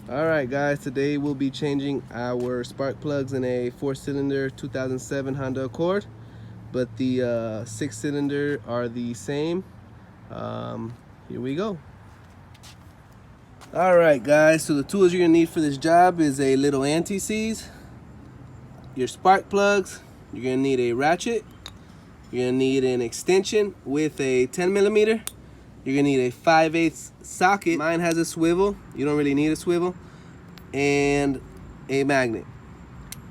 Alright guys, today we'll be changing our spark plugs in a 4-cylinder 2007 Honda Accord, but the 6-cylinder are the same. Here we go. Alright guys, so the tools you're going to need for this job is a little anti-seize, your spark plugs, you're going to need a ratchet, you're going to need an extension with a 10mm, you're going to need a 5/8 socket. Mine has a swivel, you don't really need a swivel, and a magnet.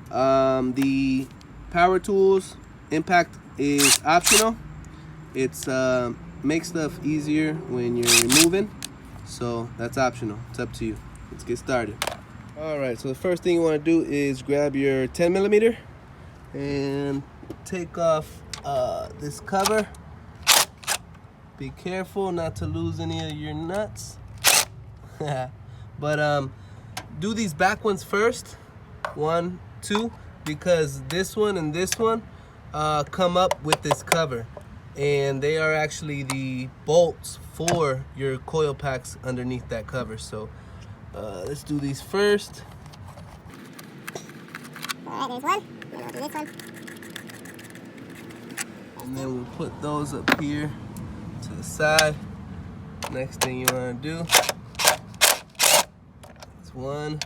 The power tools impact is optional. It's makes stuff easier when you're removing, so that's optional. It's up to you. Let's get started. Alright, so the first thing you want to do is grab your 10mm and take off this cover. Be careful not to lose any of your nuts. But do these back ones first, 1, 2, because this one and this one come up with this cover, and they are actually the bolts for your coil packs underneath that cover. So let's do these first. Alright, there's one. Then I'll do this one. And then we'll put those up here to the side. Next thing you want to do is 1,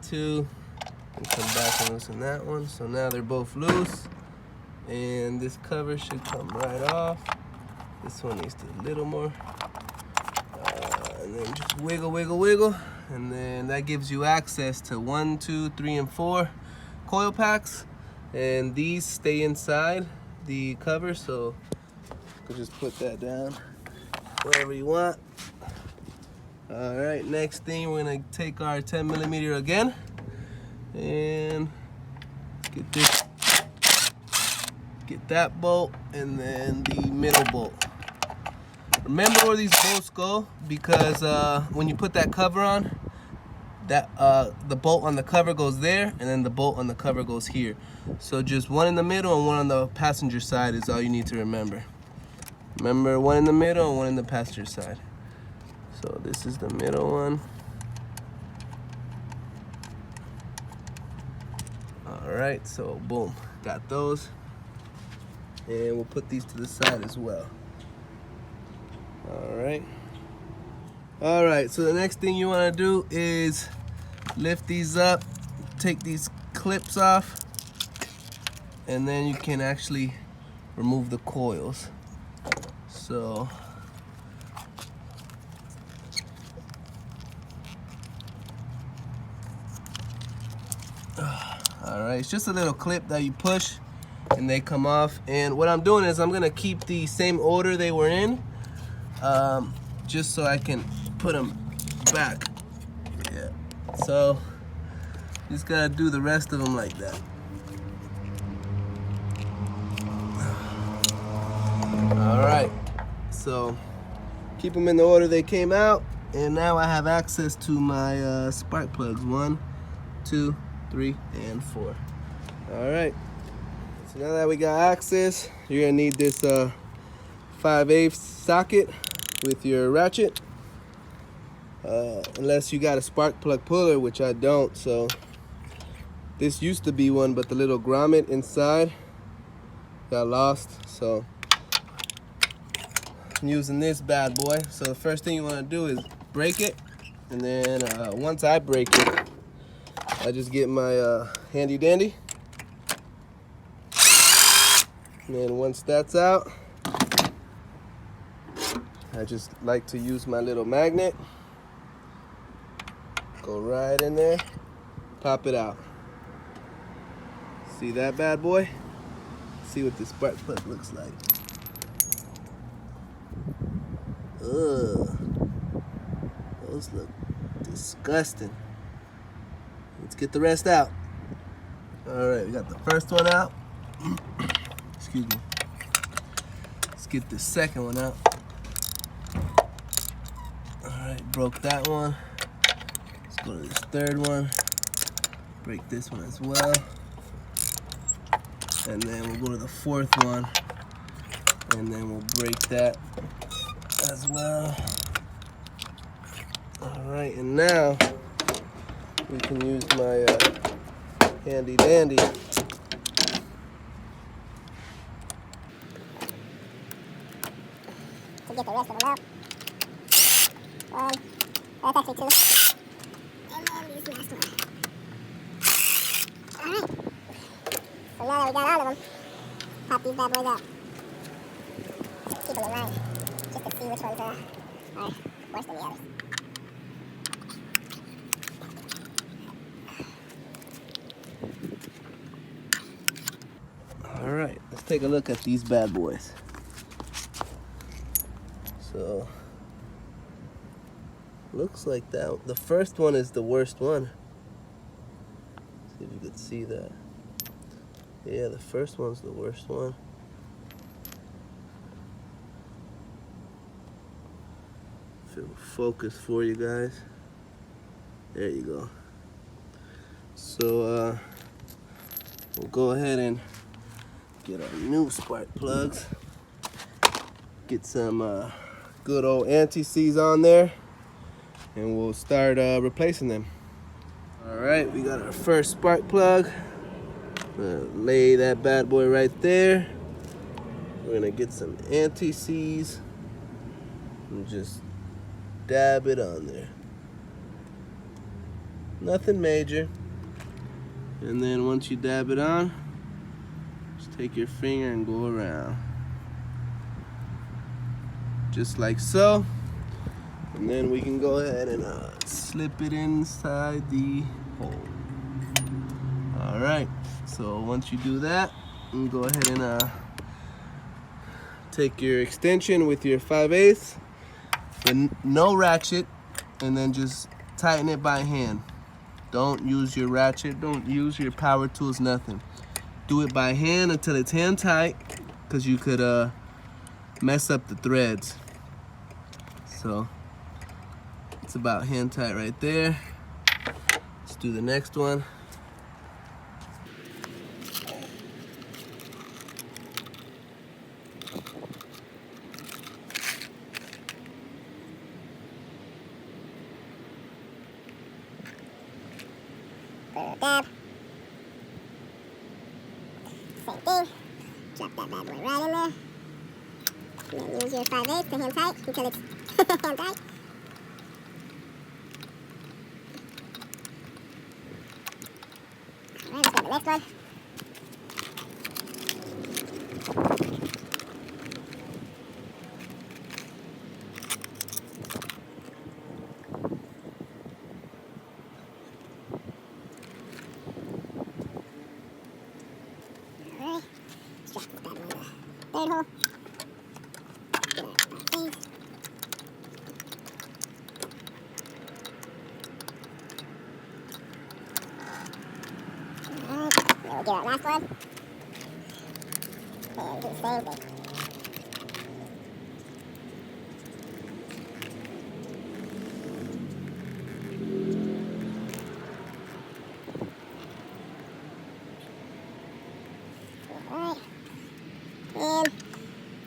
2, and come back and loosen that one. So now they're both loose, and this cover should come right off. This one needs a little more, and then just wiggle, wiggle, wiggle, and then that gives you access to 1, 2, 3, and 4 coil packs, and these stay inside the cover, so you can just put that down wherever you want. All right, next thing, we're gonna take our 10mm again and get that bolt and then the middle bolt. Remember where these bolts go, because when you put that cover on, that the bolt on the cover goes there, and then the bolt on the cover goes here. So just one in the middle and one on the passenger side is all you need to remember. Remember, one in the middle and one in the passenger side. So this is the middle one. Alright, so boom, got those. And we'll put these to the side as well. Alright, so the next thing you want to do is lift these up, take these clips off, and then you can actually remove the coils. So alright, it's just a little clip that you push and they come off. And what I'm doing is I'm gonna keep the same order they were in, just so I can put them back. Yeah, so just gotta do the rest of them like that. Alright, so keep them in the order they came out, and now I have access to my spark plugs. 1, 2, 3, and 4. Alright, so now that we got access, you're gonna need this 5/8 socket with your ratchet, unless you got a spark plug puller, which I don't. So this used to be one, but the little grommet inside got lost, so I'm using this bad boy. So the first thing you want to do is break it, and then once I break it, I just get my handy dandy, and then once that's out, I just like to use my little magnet, go right in there, pop it out. See that bad boy? See what the spark plug looks like. Ugh, those look disgusting. Let's get the rest out. Alright, we got the first one out. Excuse me. Let's get the second one out. Alright, broke that one. Let's go to this third one. Break this one as well. And then we'll go to the fourth one. And then we'll break that as well. Alright, and now we can use my handy dandy to get the rest of them out. One. That's actually two. And then this last one. Alright. So now that we got all of them, pop these bad boys out. Keep them in line, just to see which ones are worse than the others. Alright, let's take a look at these bad boys. So, looks like that the first one is the worst one. See if you could see that. Yeah, the first one's the worst one. If it will focus for you guys. There you go. So we'll go ahead and get our new spark plugs. Get some good old anti-seize on there, and we'll start replacing them. All right, we got our first spark plug. Lay that bad boy right there. We're gonna get some anti-seize and just dab it on there. Nothing major. And then once you dab it on, just take your finger and go around. Just like so. And then we can go ahead and slip it inside the hole. All right, so once you do that, you can go ahead and take your extension with your 5/8, with no ratchet, and then just tighten it by hand. Don't use your ratchet, don't use your power tools, nothing. Do it by hand until it's hand tight, because you could mess up the threads. So it's about hand tight right there. Let's do the next one. Dab. Same thing. Drop that bad boy right in there. And then use your 5/8 to hand tight until it's hand tight. Alright, let's go to the next one. Alright, let's drop this bad boy in the third hole. Get our 5/8. Alright, then we'll get our last one. And do the same thing. Alright. And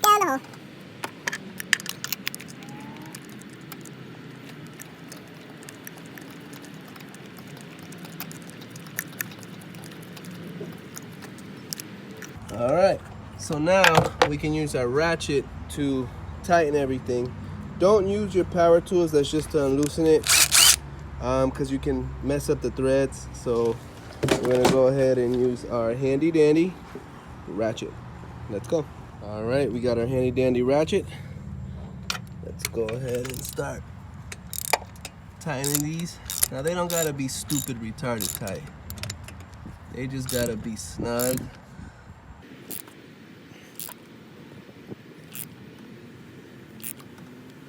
down the hole. All right, so now we can use our ratchet to tighten everything. Don't use your power tools, that's just to loosen it, because you can mess up the threads. So we're gonna go ahead and use our handy dandy ratchet. Let's go. All right, we got our handy dandy ratchet. Let's go ahead and start tightening these. Now they don't gotta be stupid retarded tight. They just gotta be snug.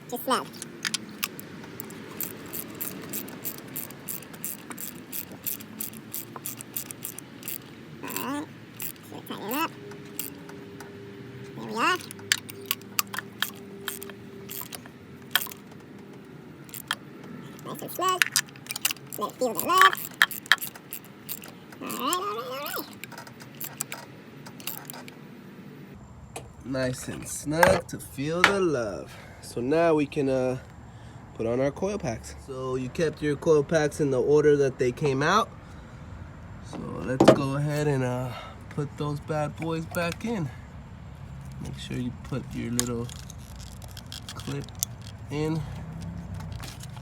Just snug. Alright, so tighten it up. There we are. Nice and snug. Let it feel the love. Alright. Nice and snug to feel the love. So now we can put on our coil packs. So you kept your coil packs in the order that they came out. So let's go ahead and put those bad boys back in. Make sure you put your little clip in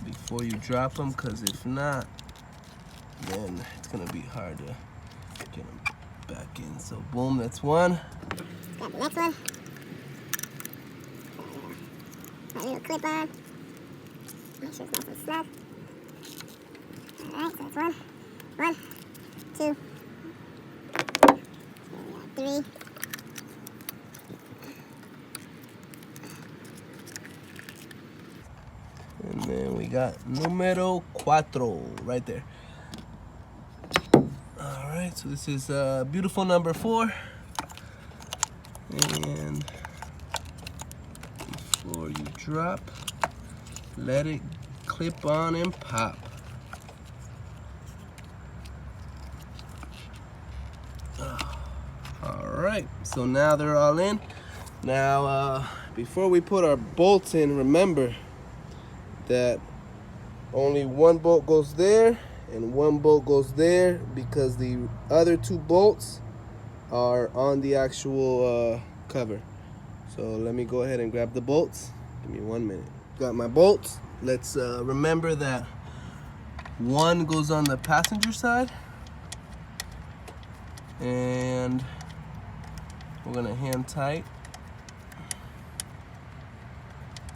before you drop them, because if not, then it's gonna be hard to get them back in. So boom, that's one. Got the next one. My little clip on. Make sure it's nice and snug. Alright, so that's one. 1, 2, 3. And then we got numero 4 right there. Alright, so this is beautiful number 4. And before you drop, let it clip on and pop. Alright, so now they're all in. Now, before we put our bolts in, remember that only one bolt goes there and one bolt goes there, because the other 2 bolts are on the actual cover. So let me go ahead and grab the bolts. Give me 1 minute. Got my bolts. Let's remember that one goes on the passenger side, and we're gonna hand tight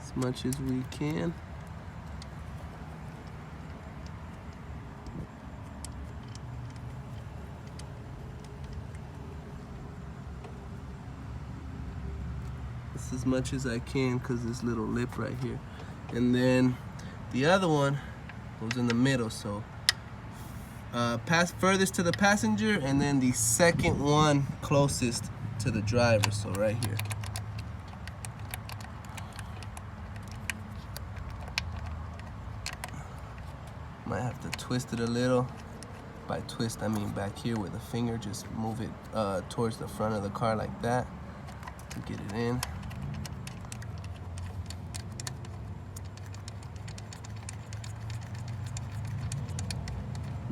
as much as we can. As much as I can, because this little lip right here, and the other one goes in the middle. So pass furthest to the passenger, and then the second one closest to the driver. So right here. Might have to twist it a little. By twist, I mean back here with a finger. Just move it towards the front of the car like that to get it in.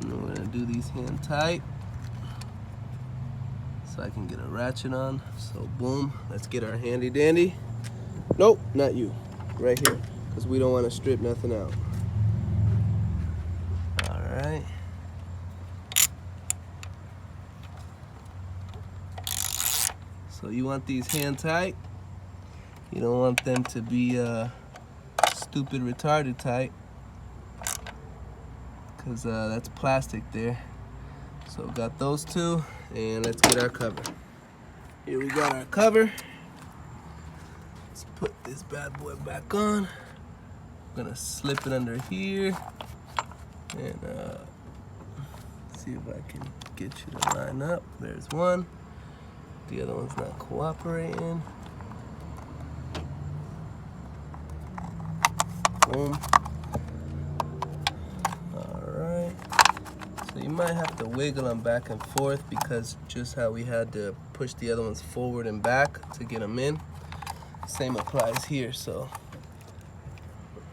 And we're gonna do these hand tight so I can get a ratchet on. So boom, let's get our handy dandy. Nope, not you. Right here, because we don't want to strip nothing out. All right. So you want these hand tight. You don't want them to be stupid retarded tight, because that's plastic there. So got those 2, and let's get our cover. Here we got our cover. Let's put this bad boy back on. I'm gonna slip it under here and see if I can get you to line up. There's one. The other one's not cooperating. Boom. So you might have to wiggle them back and forth, because just how we had to push the other ones forward and back to get them in, same applies here. So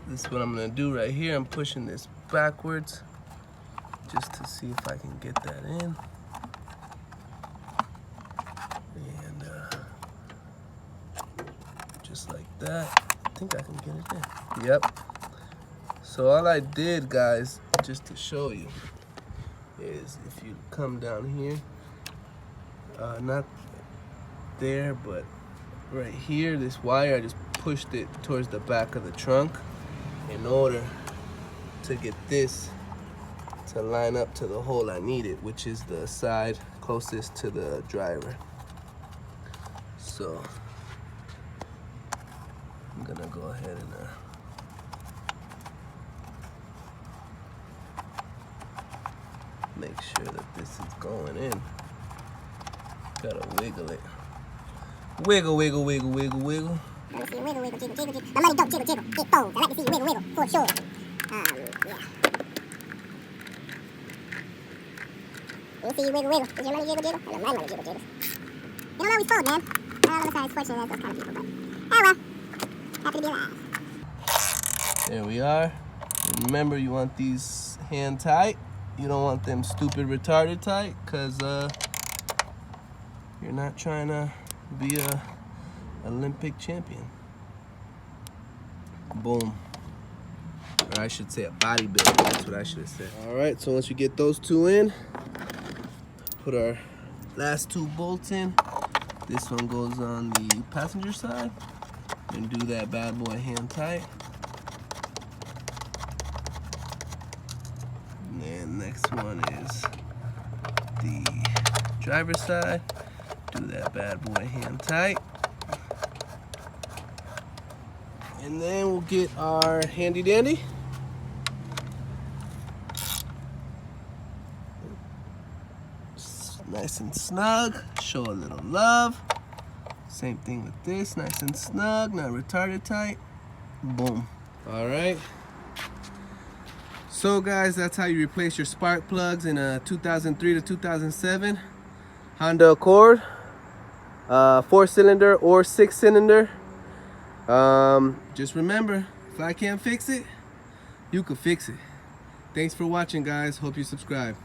this is what I'm gonna do right here. I'm pushing this backwards just to see if I can get that in. And just like that. I think I can get it in. Yep. So all I did, guys, just to show you, is if you come down here, not there, but right here, this wire, I just pushed it towards the back of the trunk in order to get this to line up to the hole I needed, which is the side closest to the driver. So I'm gonna go ahead and make sure that this is going in. Gotta wiggle it. Wiggle, wiggle, wiggle, wiggle, wiggle. Let me see you wiggle, wiggle, jiggle, jiggle, jiggle. My money don't jiggle, jiggle. It folds. I like to see you wiggle, wiggle, for sure. Yeah. Let me see you wiggle, wiggle. Is your money jiggle, jiggle? I know my money jiggle, jiggle. They don't always fold, man. Not all of us are as fortunate as those kind of people, but oh well. Happy to be alive. There we are. And remember, you want these hand tight. You don't want them stupid retarded tight, because you're not trying to be a Olympic champion. Boom. Or I should say a bodybuilder. That's what I should have said. All right, so once you get those two in, put our last two bolts in. This one goes on the passenger side. And do that bad boy hand tight. And then next one is the driver's side. Do that bad boy hand tight. And then we'll get our handy dandy. Nice and snug. Show a little love. Same thing with this. Nice and snug. Not retarded tight. Boom. All right. So guys, that's how you replace your spark plugs in a 2003 to 2007 Honda Accord. 4-cylinder or 6-cylinder. Just remember, if I can't fix it, you can fix it. Thanks for watching, guys. Hope you subscribe.